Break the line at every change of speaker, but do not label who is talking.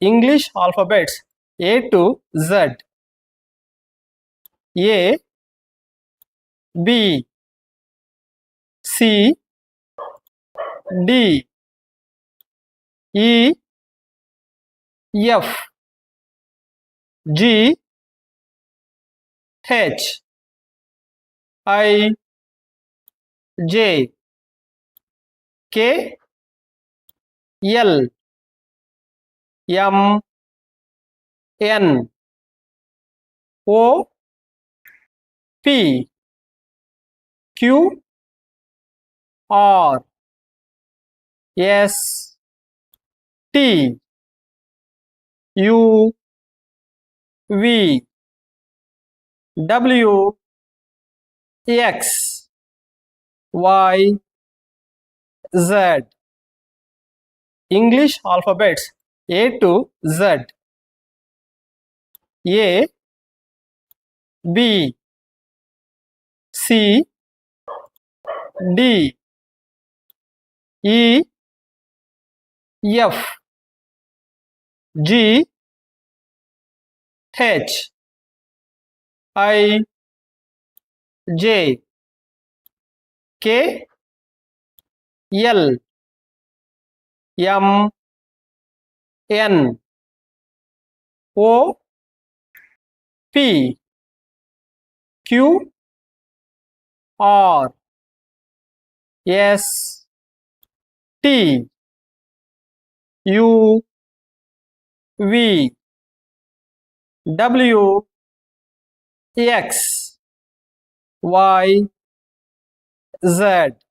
English alphabets A to Z. A, B, C, D, E, F, G, H, I, J, K, L, M, N, O, P, Q, R, S, T, U, V, W, X, Y, Z. English alphabets A to Z. A, B, C, D, E, F, G, H, I, J, K, L, M, N, O, P, Q, R, S, T, U, V, W, X, Y, Z.